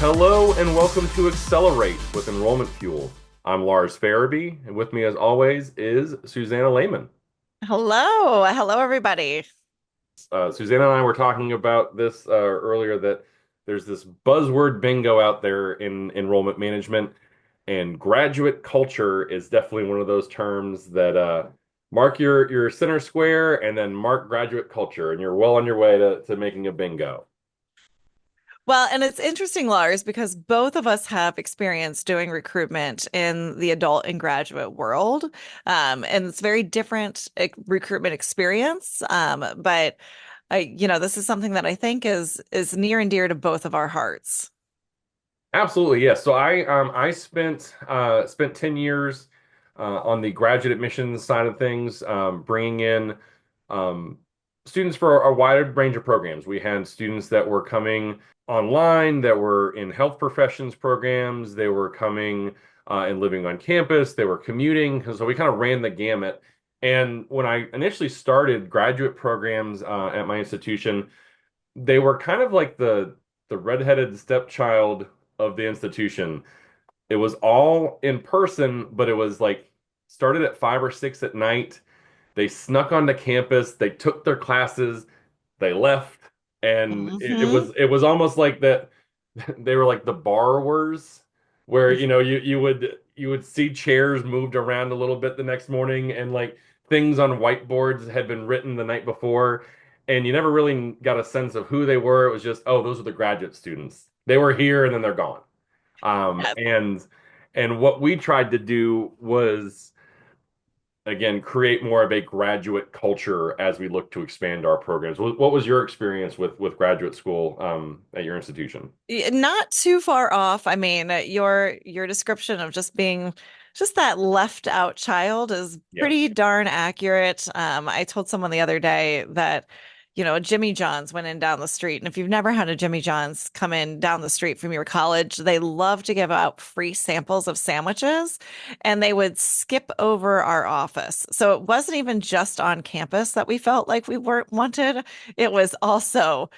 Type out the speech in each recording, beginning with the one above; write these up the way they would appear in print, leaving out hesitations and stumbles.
Hello and welcome to Accelerate with enrollmentFUEL. I'm Lars Farabee, and with me as always is Susanna Lehman. Hello. Hello, everybody. Susanna and I were talking about this earlier that there's this buzzword bingo out there in enrollment management, and graduate culture is definitely one of those terms that mark your center square and then mark graduate culture, and you're well on your way to making a bingo. Well, and it's interesting, Lars, because both of us have experience doing recruitment in the adult and graduate world. And it's very different recruitment experience. But this is something that I think is near and dear to both of our hearts. Absolutely, yes. So I spent 10 years on the graduate admissions side of things, bringing in um, students for a wide range of programs. We had students that were coming online, that were in health professions programs, they were coming and living on campus, they were commuting. So we kind of ran the gamut. And when I initially started graduate programs at my institution, they were kind of like the redheaded stepchild of the institution. It was all in person, but it was like started at 5 or 6 at night. They snuck onto campus, they took their classes, they left, and Hmm. it was almost like that they were like the borrowers, where you would see chairs moved around a little bit the next morning, and like things on whiteboards had been written the night before, and you never really got a sense of who they were. It was just, oh, those are the graduate students. They were here and then they're gone. Um, Yes. and and what we tried to do was again create more of a graduate culture as we look to expand our programs. What was your experience with graduate school at your institution? Not too far off. I mean, your description of just being just that left out child is pretty Yes. darn accurate. I told someone the other day that, a Jimmy John's went in down the street, and if you've never had a Jimmy John's come in down the street from your college, they love to give out free samples of sandwiches, and they would skip over our office. So it wasn't even just on campus that we felt like we weren't wanted. It was also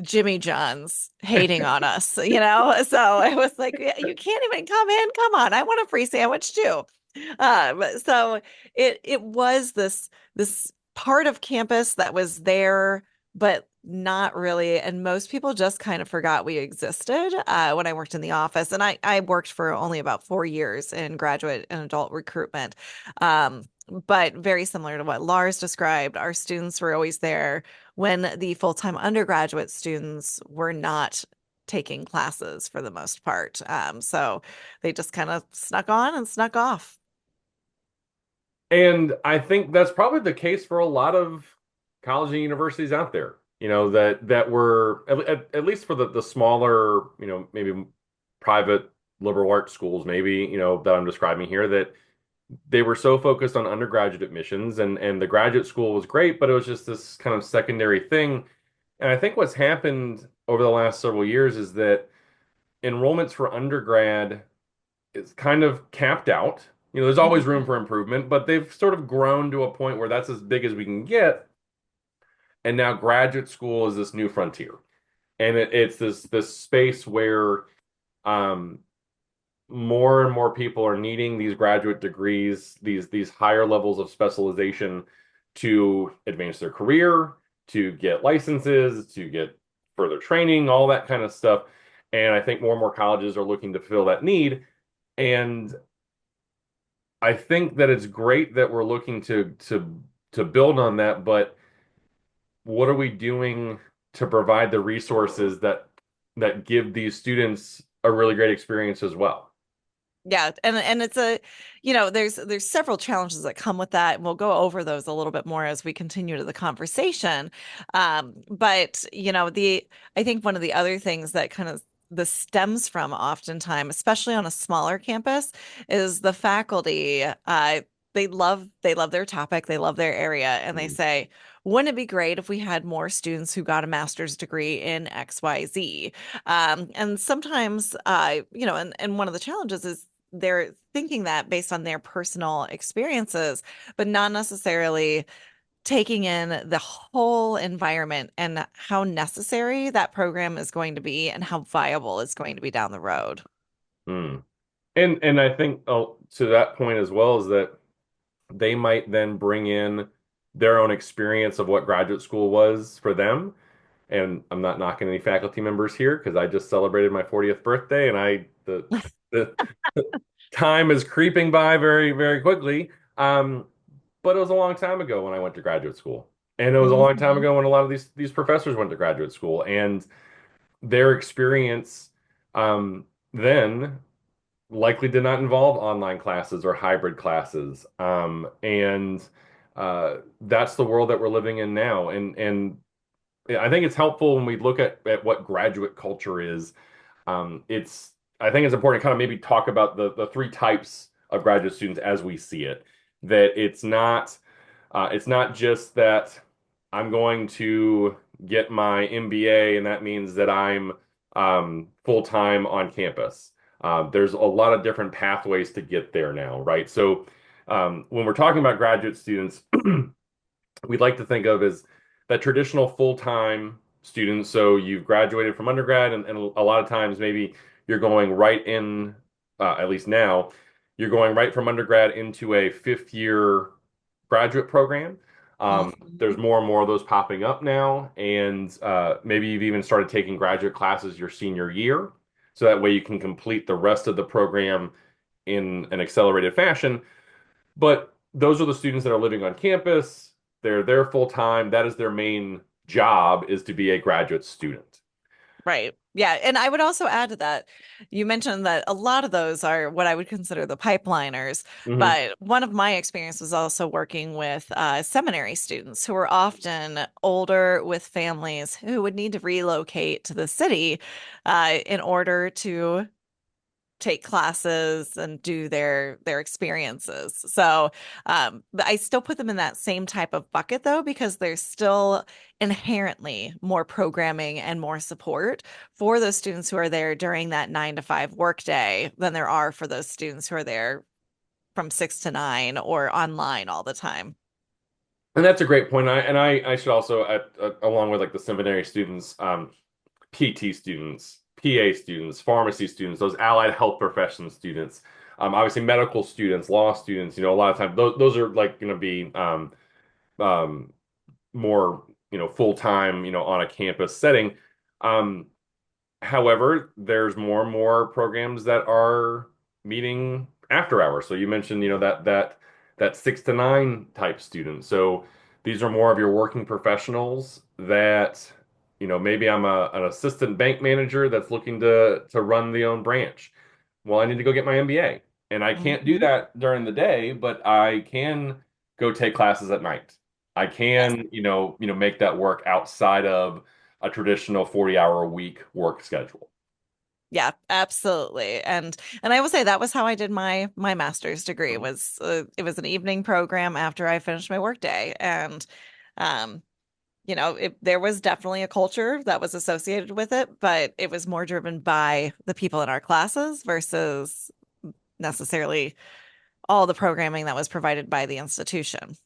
Jimmy John's hating on us, you know? So I was like, "Yeah, you can't even come in. Come on, I want a free sandwich too." So it was this part of campus that was there, but not really. And most people just kind of forgot we existed when I worked in the office. And I worked for only about 4 years in graduate and adult recruitment. But very similar to what Lars described, our students were always there when the full-time undergraduate students were not taking classes for the most part. So they just kind of snuck on and snuck off. And I think that's probably the case for a lot of colleges and universities out there, that were at least for the smaller, maybe private liberal arts schools, maybe, that I'm describing here, that they were so focused on undergraduate admissions, and the graduate school was great, but it was just this kind of secondary thing. And I think what's happened over the last several years is that enrollments for undergrad is kind of capped out. There's always room Mhm. for improvement, but they've sort of grown to a point where that's as big as we can get. And now graduate school is this new frontier. And it's this space where um, more and more people are needing these graduate degrees, these higher levels of specialization to advance their career, to get licenses, to get further training, all that kind of stuff. And I think more and more colleges are looking to fill that need. And I think that it's great that we're looking to build on that, but what are we doing to provide the resources that give these students a really great experience as well? Yeah, and it's there's several challenges that come with that, and we'll go over those a little bit more as we continue to the conversation. But the I think one of the other things that kind of this stems from oftentimes, especially on a smaller campus, is the faculty. They love their topic, they love their area, and they Mhm. say, wouldn't it be great if we had more students who got a master's degree in XYZ? And sometimes, and one of the challenges is they're thinking that based on their personal experiences, but not necessarily taking in the whole environment and how necessary that program is going to be and how viable it's going to be down the road. Hmm. And I think to that point as well is that they might then bring in their own experience of what graduate school was for them. And I'm not knocking any faculty members here because I just celebrated my 40th birthday and the time is creeping by very, very quickly. Um, but it was a long time ago when I went to graduate school. And it was a long time Mhm. ago when a lot of these professors went to graduate school. And their experience then likely did not involve online classes or hybrid classes. And that's the world that we're living in now. And I think it's helpful when we look at what graduate culture is. It's I think it's important to kind of maybe talk about the three types of graduate students as we see it. That it's not just that I'm going to get my MBA and that means that I'm full time on campus. There's a lot of different pathways to get there now, right? So when we're talking about graduate students, we'd like to think of as that traditional full-time student. So you've graduated from undergrad, and a lot of times maybe you're going right in, at least now, you're going right from undergrad into a fifth year graduate program. There's Mhm. more and more of those popping up now, and maybe you've even started taking graduate classes your senior year. So that way you can complete the rest of the program in an accelerated fashion. But those are the students that are living on campus. They're there full time. That is their main job is to be a graduate student. Right. Yeah. And I would also add to that, you mentioned that a lot of those are what I would consider the pipeliners. Hmm. But one of my experience was also working with seminary students who are often older with families who would need to relocate to the city in order to take classes and do their experiences. So but I still put them in that same type of bucket though, because there's still inherently more programming and more support for those students who are there during that 9 to 5 workday than there are for those students who are there from 6 to 9 or online all the time. And that's a great point. I should also, along with like the seminary students, PT students, PA students, pharmacy students, those allied health profession students, obviously medical students, law students. A lot of times those are like going to be um, more, full time, on a campus setting. Um, However, there's more and more programs that are meeting after hours. So you mentioned, that 6 to 9 type student. So these are more of your working professionals that, maybe I'm an assistant bank manager that's looking to run the own branch. Well, I need to go get my MBA. And I can't do Mhm. that during the day, but I can go take classes at night. I Yes. can, make that work outside of a traditional 40-hour a week work schedule. Yeah, absolutely. And I will say that was how I did my master's degree Mhm. was it was an evening program after I finished my workday. And um there was definitely a culture that was associated with it, but it was more driven by the people in our classes versus necessarily all the programming that was provided by the institution.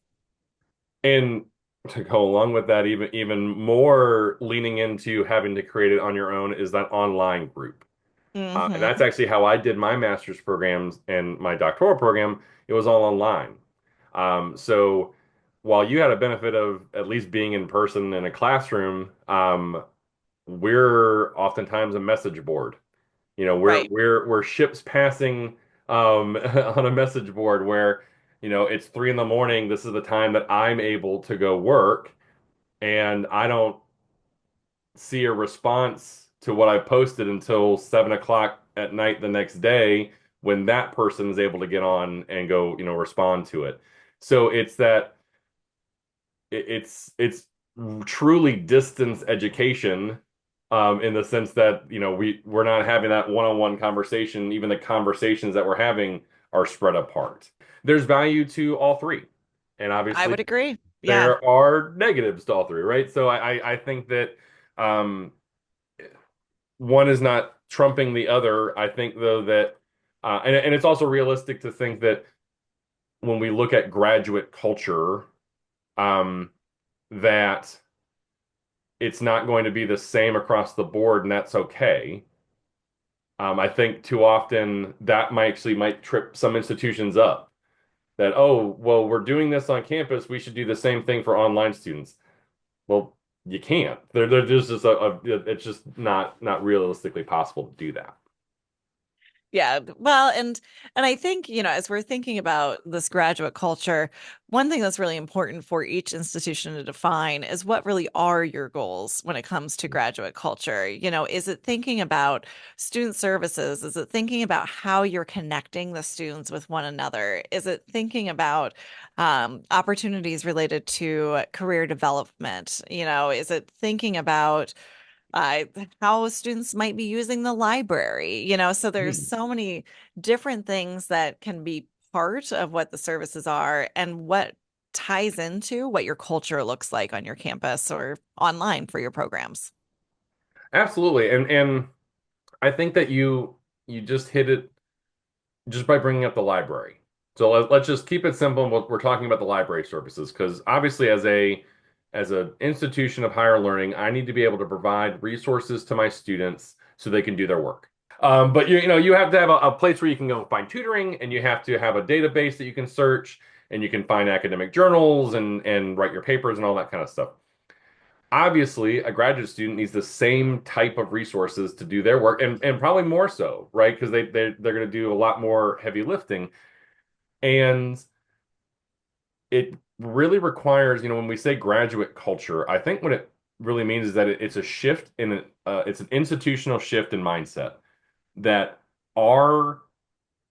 And to go along with that, even more leaning into having to create it on your own is that online group. And that's Hmm. actually how I did my master's programs and my doctoral program. It was all online. So while you had a benefit of at least being in person in a classroom, we're oftentimes a message board. Right. We're ships passing on a message board where, it's 3 in the morning. This is the time that I'm able to go work, and I don't see a response to what I posted until 7 o'clock at night the next day when that person is able to get on and go, respond to it. So it's truly distance education, in the sense that we're not having that one-on-one conversation. Even the conversations that we're having are spread apart. There's value to all three, and I obviously would agree. Yeah. there are negatives to all three, right? So I think that um, one is not trumping the other. I think though that and it's also realistic to think that when we look at graduate culture. that it's not going to be the same across the board, and that's okay. I think too often that might trip some institutions up. That, oh, well, we're doing this on campus, we should do the same thing for online students. Well, you can't. There's just it's just not realistically possible to do that. Yeah, well, and I think, as we're thinking about this graduate culture, one thing that's really important for each institution to define is what really are your goals when it comes to graduate culture. Is it thinking about student services? Is it thinking about how you're connecting the students with one another? Is it thinking about opportunities related to career development? Is it thinking about uh, how students might be using the library, so there's Hmm. so many different things that can be part of what the services are and what ties into what your culture looks like on your campus or online for your programs. Absolutely. And I think that you just hit it just by bringing up the library. So let's just keep it simple. We're talking about the library services because obviously as an institution of higher learning, I need to be able to provide resources to my students so they can do their work. But you have to have a place where you can go find tutoring, and you have to have a database that you can search, and you can find academic journals and write your papers and all that kind of stuff. Obviously, a graduate student needs the same type of resources to do their work, and probably more so, right? Because they're going to do a lot more heavy lifting, and it really requires, when we say graduate culture, I think what it really means is that it's a shift it's an institutional shift in mindset that our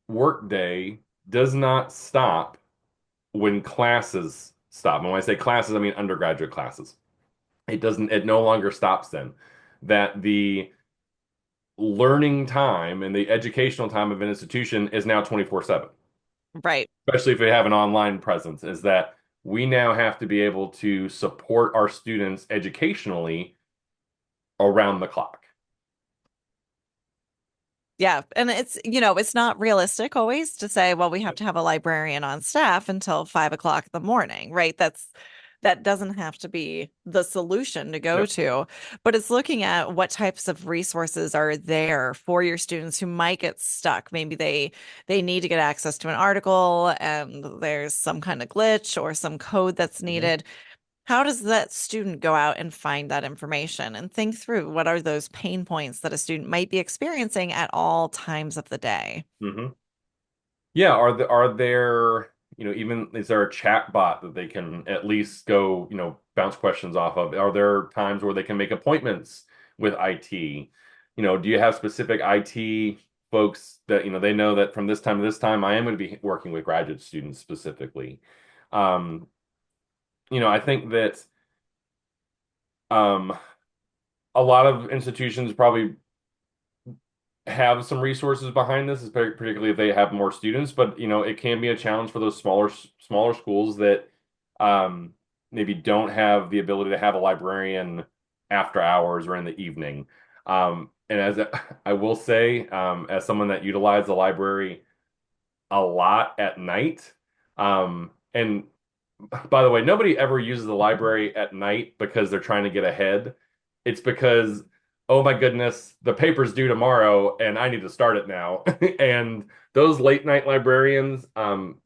workday does not stop when classes stop. And when I say classes, I mean undergraduate classes. It no longer stops then. That the learning time and the educational time of an institution is now 24/7, Right. especially if we have an online presence, is that we now have to be able to support our students educationally around the clock. Yeah. And it's not realistic always to say, well, we have Yep. to have a librarian on staff until 5 o'clock in the morning, right? That doesn't have to be the solution to go Yep. to, but it's looking at what types of resources are there for your students who might get stuck. Maybe they need to get access to an article and there's some kind of glitch or some code that's Hmm. needed. How does that student go out and find that information and think through what are those pain points that a student might be experiencing at all times of the day? Hmm. Yeah, are there, even is there a chat bot that they can at least go, bounce questions off of? Are there times where they can make appointments with IT? Do you have specific IT folks that, they know that from this time to this time I am going to be working with graduate students specifically? Um, I think that um a lot of institutions probably have some resources behind this, particularly if they have more students. But it can be a challenge for those smaller schools that um, maybe don't have the ability to have a librarian after hours or in the evening. And I will say, as someone that utilized the library a lot at night, and by the way, nobody ever uses the library at night because they're trying to get ahead. It's because, oh my goodness, the paper's due tomorrow and I need to start it now. And those late night librarians,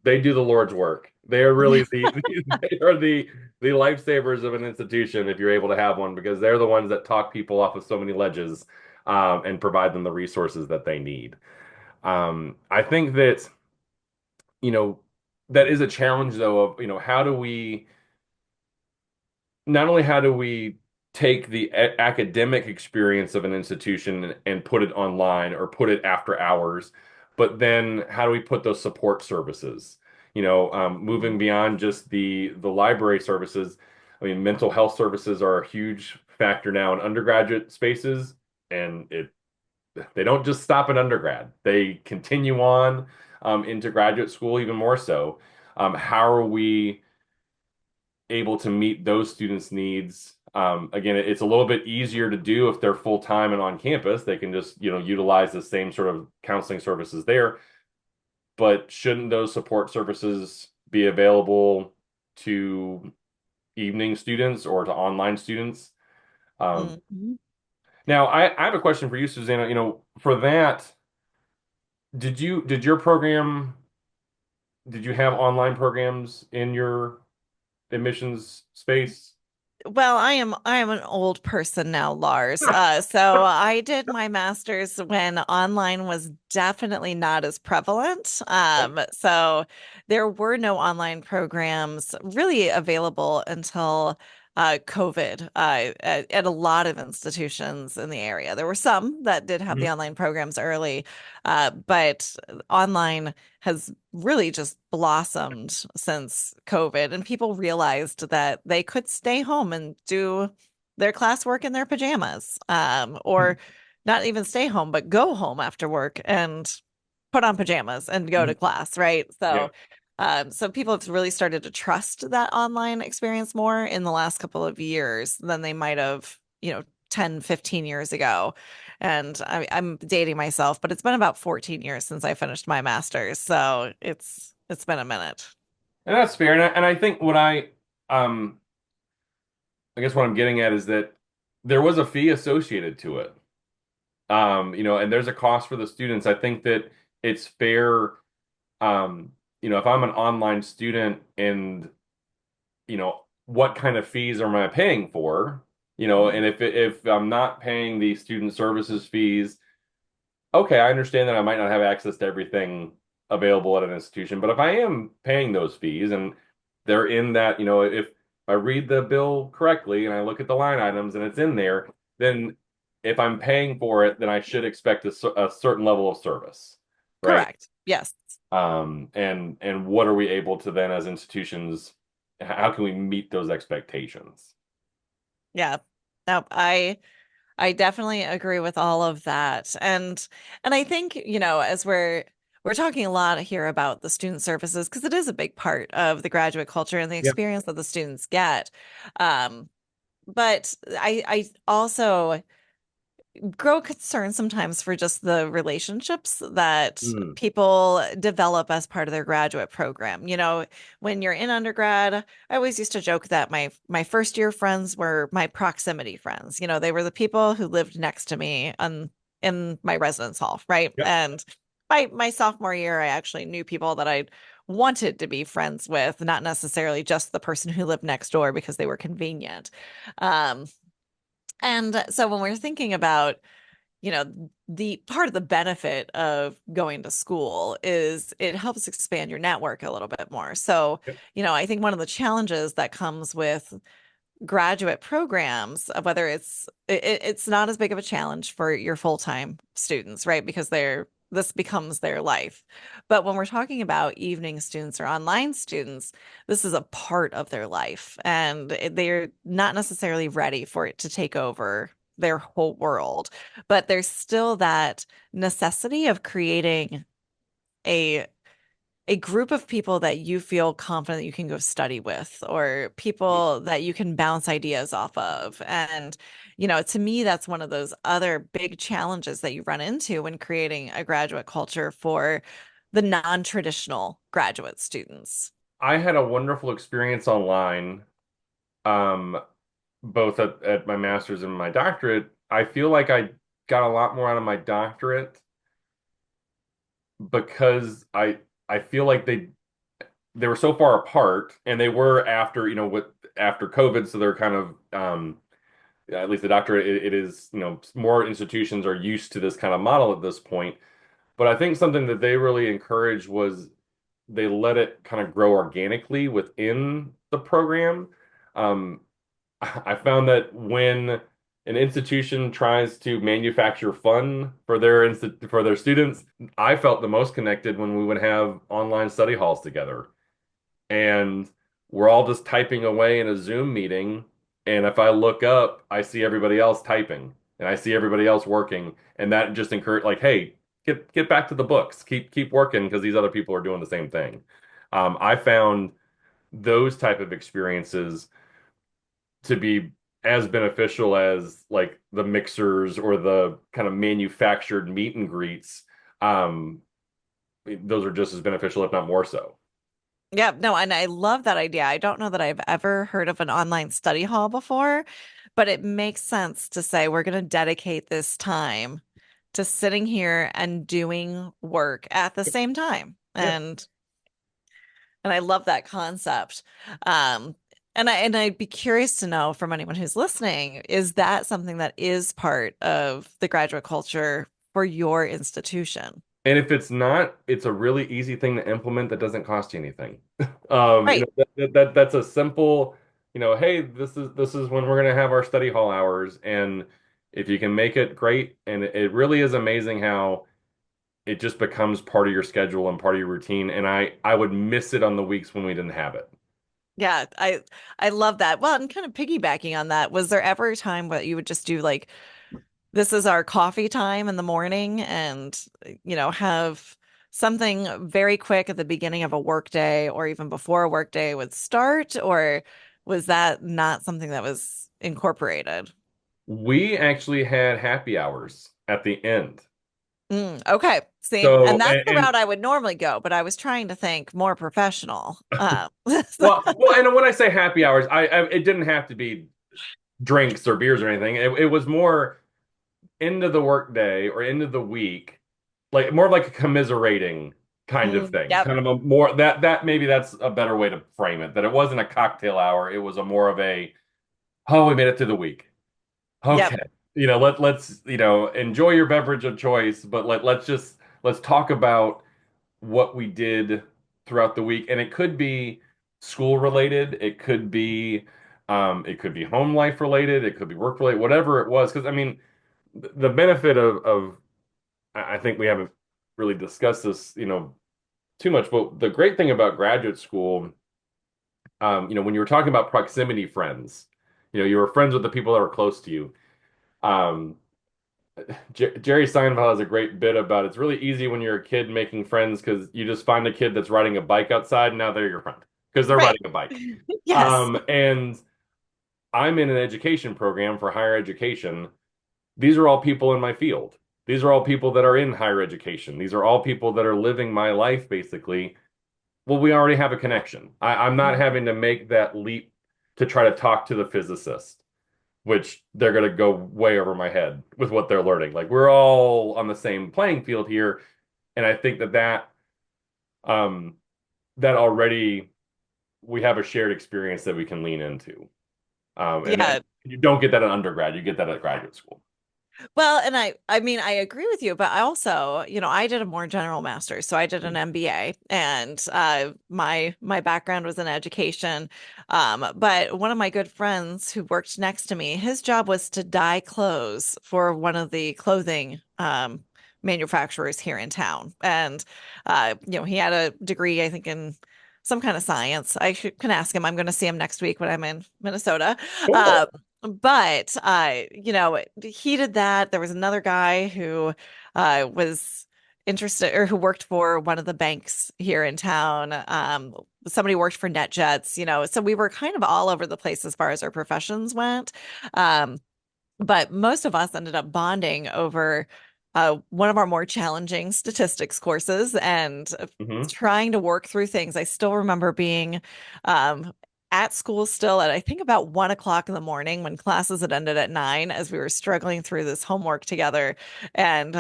they do the Lord's work. They are really they are the lifesavers of an institution if you're able to have one, because they're the ones that talk people off of so many ledges, and provide them the resources that they need. I think that you know, that is a challenge though of, how do we not only how do we take the academic experience of an institution and put it online or put it after hours, but then how do we put those support services? Moving beyond just the library services. I mean, mental health services are a huge factor now in undergraduate spaces, and they don't just stop at undergrad. They continue on into graduate school even more so. How are we able to meet those students' needs? Again, it's a little bit easier to do if they're full time and on campus. They can just, utilize the same sort of counseling services there. But shouldn't those support services be available to evening students or to online students. Um, Mhm. Now, I have a question for you, Susanna. For that, did your program, did you have online programs in your admissions space? Well, I am an old person now, Lars. So I did my master's when online was definitely not as prevalent. So there were no online programs really available until COVID at a lot of institutions in the area. There were some that did have the Mhm. online programs early, but online has really just blossomed since COVID, and people realized that they could stay home and do their classwork in their pajamas, or not even stay home, but go home after work and put on pajamas and go to Mhm. class, right? Yeah. So people have really started to trust that online experience more in the last couple of years than they might have, 10, 15 years ago. And I'm dating myself, but it's been about 14 years since I finished my master's. So it's been a minute. And that's fair. And I think um, I guess what I'm getting at is that there was a fee associated to it. And there's a cost for the students. I think that it's fair, if I'm an online student and what kind of fees am I paying for? Mhm. And if I'm not paying the student services fees, okay, I understand that I might not have access to everything available at an institution, but if I am paying those fees and they're in that, if I read the bill correctly and I look at the line items and it's in there, then if I'm paying for it, then I should expect a certain level of service, right? Correct. Yes. And what are we able to then as institutions, how can we meet those expectations? Yeah. No, I definitely agree with all of that. And I think, as we're talking a lot here about the student services because it is a big part of the graduate culture and the Yeah. experience that the students get. Um, but I also grow concerned sometimes for just the relationships that Mm. people develop as part of their graduate program. When you're in undergrad, I always used to joke that my first year friends were my proximity friends. They were the people who lived next to me in my residence hall, right? Yep. And by my sophomore year, I actually knew people that I wanted to be friends with, not necessarily just the person who lived next door because they were convenient. Um, and so when we're thinking about the part of the benefit of going to school is it helps expand your network a little bit more. So, Yep. I think one of the challenges that comes with graduate programs, whether it's not as big of a challenge for your full-time students, right? Because this becomes their life. But when we're talking about evening students or online students, this is a part of their life, and they're not necessarily ready for it to take over their whole world. But there's still that necessity of creating a a group of people that you feel confident you can go study with, or people that you can bounce ideas off of. And, to me, that's one of those other big challenges that you run into when creating a graduate culture for the non-traditional graduate students. I had a wonderful experience online, um, both at my master's and my doctorate. I feel like I got a lot more out of my doctorate because I feel like they were so far apart and they were after, after COVID, so they're kind of at least the doctorate it is, more institutions are used to this kind of model at this point. But I think something that they really encouraged was they let it kind of grow organically within the program. Um, I found that when an institution tries to manufacture fun for for their students, I felt the most connected when we would have online study halls together. And we're all just typing away in a Zoom meeting. And if I look up, I see everybody else typing and I see everybody else working. And that just encouraged like, hey, get back to the books. Keep working because these other people are doing the same thing. I found those type of experiences to be as beneficial as like the mixers or the kind of manufactured meet and greets. Um, those are just as beneficial, if not more so. Yeah, no, and I love that idea. I don't know that I've ever heard of an online study hall before, but it makes sense to say we're going to dedicate this time to sitting here and doing work at the same time. Yep. And I love that concept. Um, and I'd be curious to know from anyone who's listening, is that something that is part of the graduate culture for your institution? And if it's not, it's a really easy thing to implement that doesn't cost you anything. Right. That's a simple, hey, this is when we're gonna have our study hall hours, and if you can make it great, and it really is amazing how it just becomes part of your schedule and part of your routine. And I would miss it on the weeks when we didn't have it. Yeah, I love that. Well, and kind of piggybacking on that, was there ever a time where you would just do like this is our coffee time in the morning and have something very quick at the beginning of a workday or even before a workday would start, or was that not something that was incorporated? We actually had happy hours at the end. Okay. See, So, and that's the and route I would normally go, but I was trying to think more professional. and when I say happy hours, it didn't have to be drinks or beers or anything. It was more end of the workday or end of the week, like more like a commiserating kind of thing. Yep. Kind of a more that maybe that's a better way to frame it. That it wasn't a cocktail hour. It was a more of a, oh, we made it through the week. Yep. Okay. Let's enjoy your beverage of choice, but let's talk about what we did throughout the week. And it could be school related, it could be home life related, it could be work related, whatever it was. Because I mean, the benefit of I think we haven't really discussed this, too much, but the great thing about graduate school, when you were talking about proximity friends, you were friends with the people that were close to you. Um, Jerry Seinfeld has a great bit about it's really easy when you're a kid making friends because you just find a kid that's riding a bike outside, and now they're your friend because they're Right. riding a bike. Yes. And I'm in an education program for higher education. These are all people in my field. These are all people that are in higher education. These are all people that are living my life basically. Well, we already have a connection. I'm not having to make that leap to try to talk to the physicist, which they're going to go way over my head with what they're learning. Like we're all on the same playing field here, and I think um that already we have a shared experience that we can lean into. And Yeah. you don't get that at undergrad, you get that at graduate school. Well, and I mean, I agree with you, but I also, I did a more general master's, so I did an MBA, and my background was in education. But one of my good friends who worked next to me, his job was to dye clothes for one of the clothing manufacturers here in town, and he had a degree, I think, in some kind of science. Can ask him. I'm going to see him next week when I'm in Minnesota. Cool. Uh, but he did that. There was another guy who was interested or who worked for one of the banks here in town. Somebody worked for NetJets, so we were kind of all over the place as far as our professions went. Um, but most of us ended up bonding over one of our more challenging statistics courses and Hmm. trying to work through things. I still remember being um, at school still at I think about 1 o'clock in the morning when classes had ended at 9 as we were struggling through this homework together. And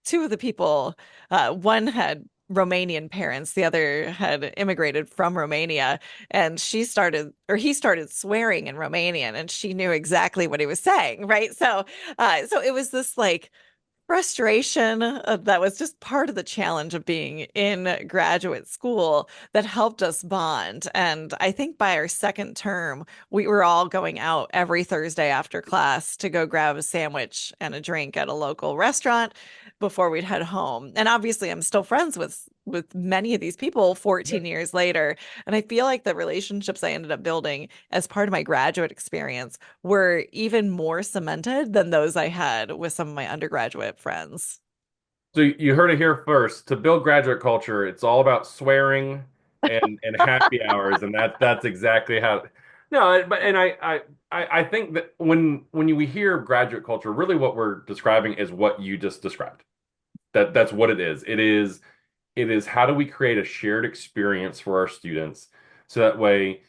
two of the people, one had Romanian parents, the other had immigrated from Romania, and he started swearing in Romanian, and she knew exactly what he was saying, right? So it was this like frustration that was just part of the challenge of being in graduate school that helped us bond. And I think by our second term, we were all going out every Thursday after class to go grab a sandwich and a drink at a local restaurant before we'd head home. And obviously, I'm still friends with many of these people 14 years later. And I feel like the relationships I ended up building as part of my graduate experience were even more cemented than those I had with some of my undergraduate friends. So you heard it here first. To build graduate culture, it's all about swearing and happy hours, and that's exactly how. No, but and I think that we hear graduate culture, really what we're describing is what you just described. That's what it is. It is It is how do we create a shared experience for our students so that way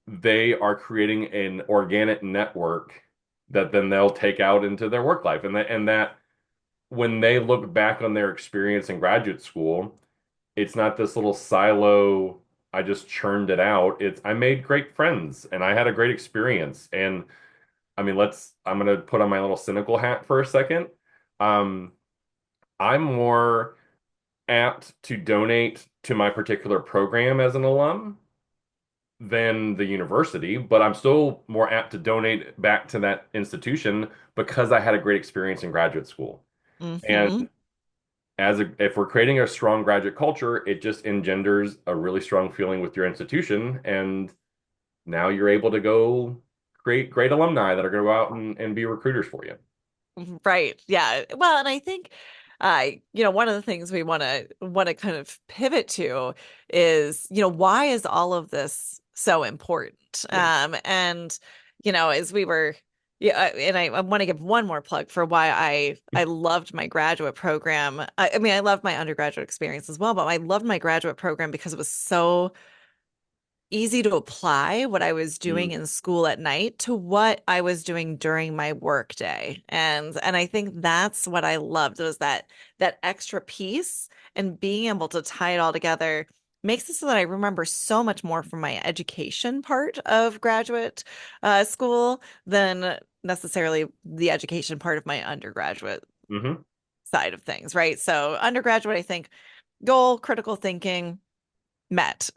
they are creating an organic network that then they'll take out into their work life. And that when they look back on their experience in graduate school, it's not this little silo, I just churned it out. It's I made great friends and I had a great experience. And I mean, I'm gonna put on my little cynical hat for a second. Um, I'm more apt to donate to my particular program as an alum than the university, but I'm still more apt to donate back to that institution because I had a great experience in graduate school. And Hmm. if we're creating a strong graduate culture, it just engenders a really strong feeling with your institution, and now you're able to go create great alumni that are going to go out and be recruiters for you. Right. Yeah. Well, and I think one of the things we want to kind of pivot to is, why is all of this so important? Yeah. And as we were yeah, and I want to give one more plug for why I loved my graduate program. I mean, I loved my undergraduate experience as well, but I loved my graduate program because it was so easy to apply what I was doing Mm. in school at night to what I was doing during my work day. And I think that's what I loved was that extra piece and being able to tie it all together makes it so that I remember so much more from my education part of graduate school than necessarily the education part of my undergraduate Hmm. side of things, right? So undergraduate, I think goal, critical thinking, met.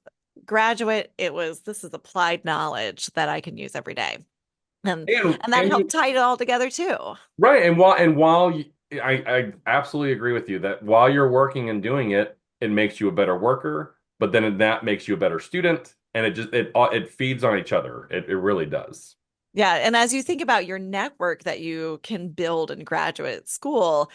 Graduate, it was this is applied knowledge that I can use every day. And And and that and helped you tie it all together too. right, and while I absolutely agree with you that while you're working and doing it, it makes you a better worker, but then that makes you a better student, and it feeds on each other. It really does. Yeah, and as you think about your network that you can build in graduate school,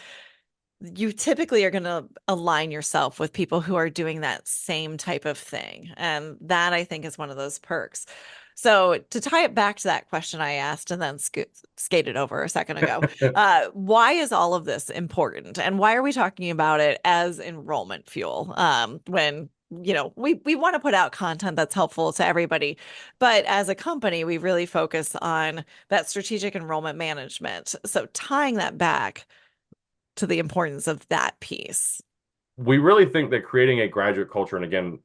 you typically are going to align yourself with people who are doing that same type of thing. And that I think is one of those perks. So to tie it back to that question I asked and then skated over a second ago, why is all of this important? And why are we talking about it as enrollment fuel? When we want to put out content that's helpful to everybody, but as a company, we really focus on that strategic enrollment management. So tying that back to the importance of that piece. We really think that creating a graduate culture, and again,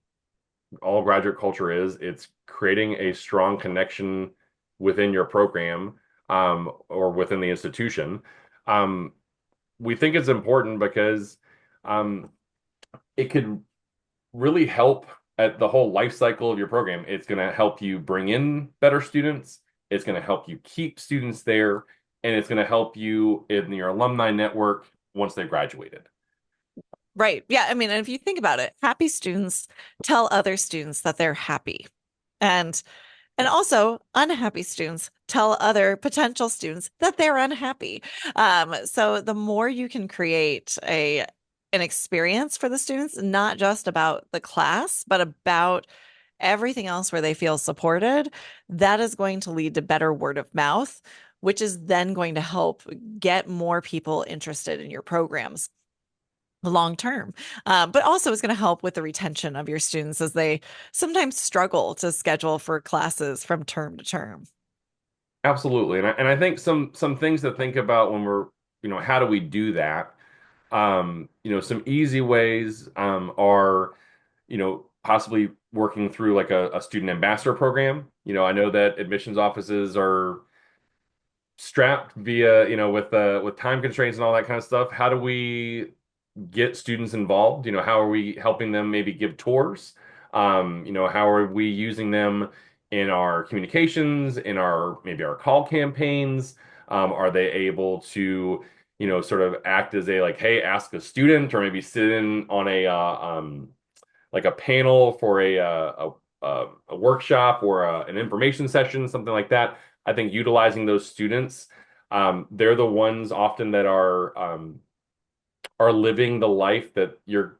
all graduate culture is, it's creating a strong connection within your program, or within the institution. Um, we think it's important because um, it could really help at the whole life cycle of your program. It's going to help you bring in better students. It's going to help you keep students there, and it's going to help you in your alumni network once they've graduated. Right. Yeah. I mean, and if you think about it, happy students tell other students that they're happy. And and Yeah. also unhappy students tell other potential students that they're unhappy. So the more you can create an experience for the students, not just about the class, but about everything else where they feel supported, that is going to lead to better word of mouth, which is then going to help get more people interested in your programs long term. But also is going to help with the retention of your students as they sometimes struggle to schedule for classes from term to term. Absolutely. And I think some things to think about when we're, how do we do that? Some easy ways are, possibly working through like a student ambassador program. I know that admissions offices are strapped via, with time constraints and all that kind of stuff. How do we get students involved? How are we helping them maybe give tours? How are we using them in our communications, in our maybe our call campaigns? Are they able to, sort of act as a like, hey, ask a student, or maybe sit in on a like a panel for a workshop or an information session, something like that. I think utilizing those students, they're the ones often that are living the life that your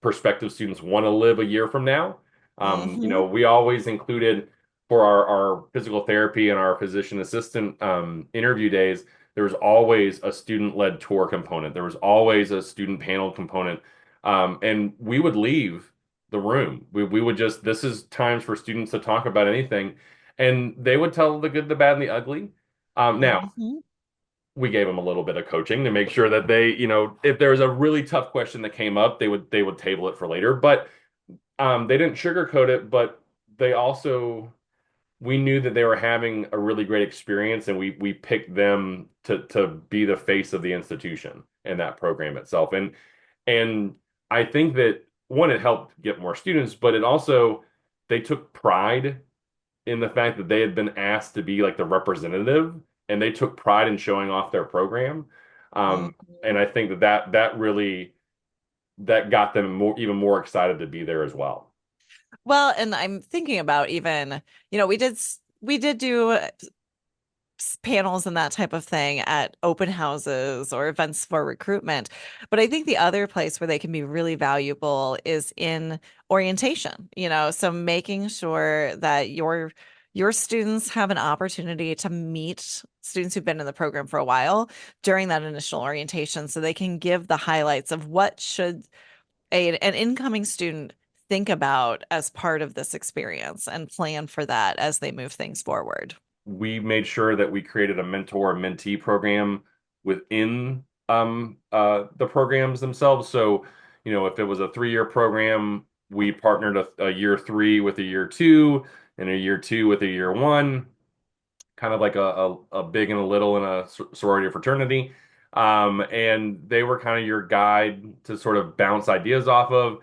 prospective students want to live a year from now. Hmm. We always included for our physical therapy and our physician assistant interview days, there was always a student-led tour component. There was always a student panel component. And we would leave the room. We would just, this is times for students to talk about anything. And they would tell the good, the bad, and the ugly. Now, Mhm. we gave them a little bit of coaching to make sure that they, if there was a really tough question that came up, they would table it for later. But they didn't sugarcoat it, but they also we knew that they were having a really great experience, and we picked them to be the face of the institution and that program itself. And I think that one, it helped get more students, but it also they took pride in the fact that they had been asked to be like the representative, and they took pride in showing off their program. And Mhm. I think that really that got them even more excited to be there as well. Well, and I'm thinking about even, we did do panels and that type of thing at open houses or events for recruitment. But I think the other place where they can be really valuable is in orientation, so making sure that your students have an opportunity to meet students who've been in the program for a while during that initial orientation so they can give the highlights of what should an incoming student think about as part of this experience and plan for that as they move things forward. We made sure that we created a mentor mentee program within the programs themselves. So, if it was a 3-year program, we partnered a year three with a year two, and a year two with a year one, kind of like a big and a little in a sorority or fraternity. And they were kind of your guide to sort of bounce ideas off of,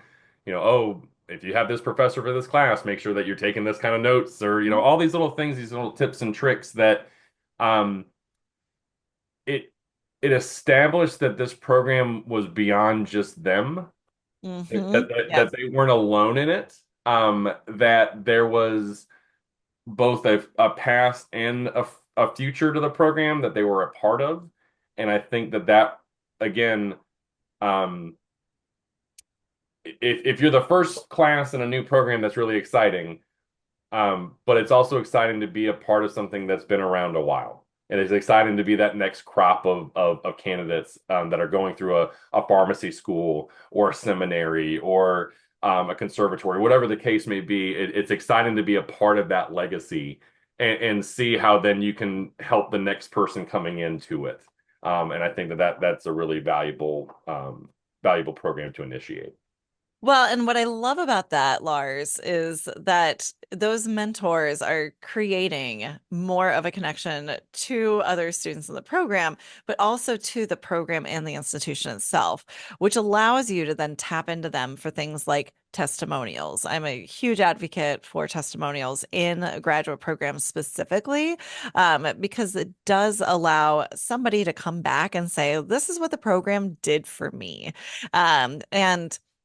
oh, if you have this professor for this class, make sure that you're taking this kind of notes, or, all these little things, these little tips and tricks that um, it it established that this program was beyond just them, that, Mm-hmm. that Yes. they weren't alone in it, that there was both a past and a future to the program that they were a part of. And I think that again, um, if you're the first class in a new program, that's really exciting. But it's also exciting to be a part of something that's been around a while. And it's exciting to be that next crop of candidates that are going through a pharmacy school or a seminary or a conservatory, whatever the case may be. It's exciting to be a part of that legacy and see how then you can help the next person coming into it. And I think that's a really valuable program to initiate. Well, and what I love about that, Lars, is that those mentors are creating more of a connection to other students in the program, but also to the program and the institution itself, which allows you to then tap into them for things like testimonials. I'm a huge advocate for testimonials in graduate programs specifically, because it does allow somebody to come back and say, this is what the program did for me. And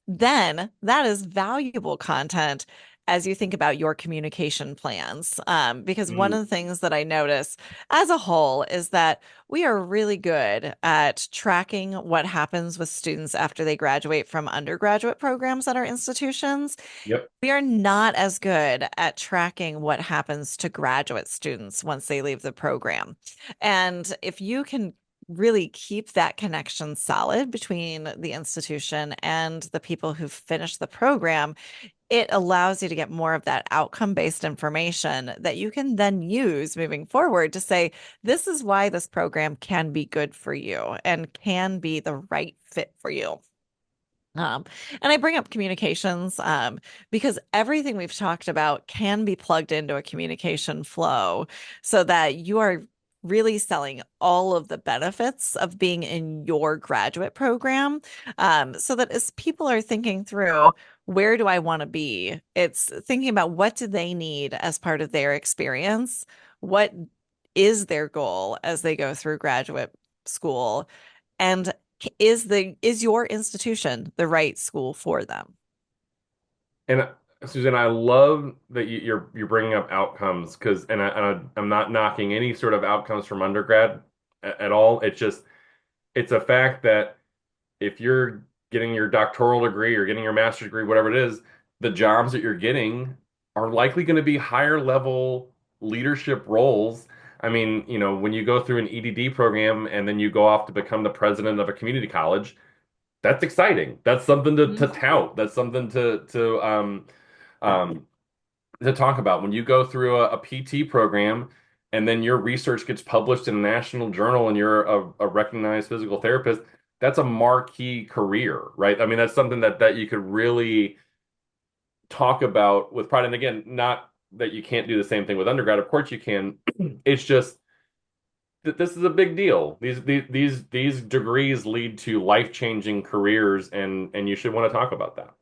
then that is valuable content as you think about your communication plans. Because one Mm, of the things that I notice as a whole is that we are really good at tracking what happens with students after they graduate from undergraduate programs at our institutions. yep. We are not as good at tracking what happens to graduate students once they leave the program. And if you can really keep that connection solid between the institution and the people who finish the program, it allows you to get more of that outcome-based information that you can then use moving forward to say, this is why this program can be good for you and can be the right fit for you. Um, and I bring up communications because everything we've talked about can be plugged into a communication flow so that you are really selling all of the benefits of being in your graduate program. So that as people are thinking through, where do I want to be? It's thinking about what do they need as part of their experience? What is their goal as they go through graduate school? And is your institution the right school for them? And Susan, I love that you're bringing up outcomes because, I'm not knocking any sort of outcomes from undergrad at all. It's a fact that if you're getting your doctoral degree or getting your master's degree, whatever it is, the jobs that you're getting are likely going to be higher level leadership roles. I mean, when you go through an EDD program and then you go off to become the president of a community college, that's exciting. That's something to Mhm. tout. That's something um, to talk about. When you go through a PT program and then your research gets published in a national journal and you're a recognized physical therapist, that's a marquee career, right? I mean, that's something that you could really talk about with pride. And again, not that you can't do the same thing with undergrad. Of course you can. It's just that this is a big deal. These degrees lead to life-changing careers, and you should want to talk about that.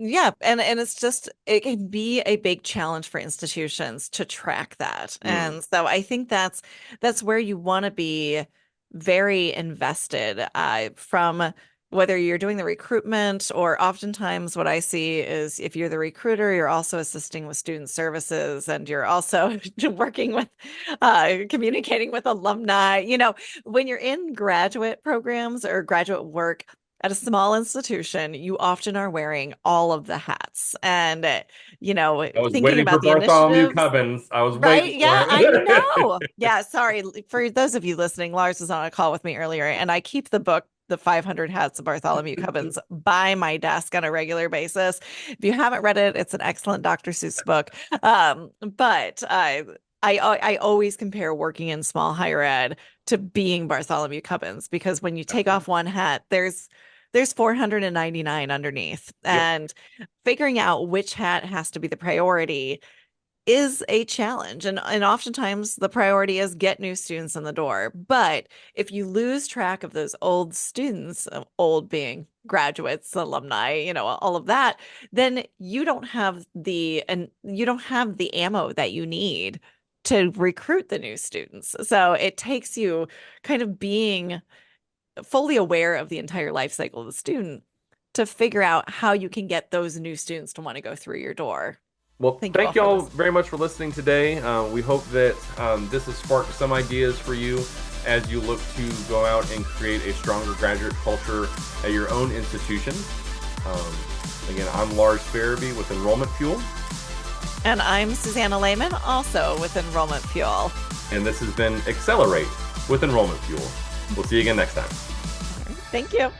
Yeah, and it's just it can be a big challenge for institutions to track that. Mm, And so I think that's where you want to be very invested from whether you're doing the recruitment or oftentimes what I see is if you're the recruiter, you're also assisting with student services and you're also working with communicating with alumni. When you're in graduate programs or graduate work, at a small institution, you often are wearing all of the hats. And, I was thinking waiting for about the Bartholomew initiatives, Cubbins. I was right? waiting for Yeah, I it. know. Yeah, sorry. For those of you listening, Lars was on a call with me earlier, and I keep the book, The 500 Hats of Bartholomew Cubbins, by my desk on a regular basis. If you haven't read it, it's an excellent Dr. Seuss book. But I always compare working in small higher ed to being Bartholomew Cubbins because when you take Absolutely. off one hat, there's 499 underneath. Yep. And figuring out which hat has to be the priority is a challenge. And oftentimes the priority is get new students in the door. But if you lose track of those old students, old being graduates, alumni, all of that, then you don't have the ammo that you need to recruit the new students. So it takes you kind of being fully aware of the entire life cycle of the student to figure out how you can get those new students to want to go through your door. Well, Thank you all thank for y'all listening. very much for listening today. We hope that this has sparked some ideas for you as you look to go out and create a stronger graduate culture at your own institution. Um, Again, I'm Lars Farabee with Enrollment Fuel, And I'm Susanna Lehman, also with Enrollment Fuel. and this has been Accelerate with Enrollment Fuel. We'll see you again next time. Thank you.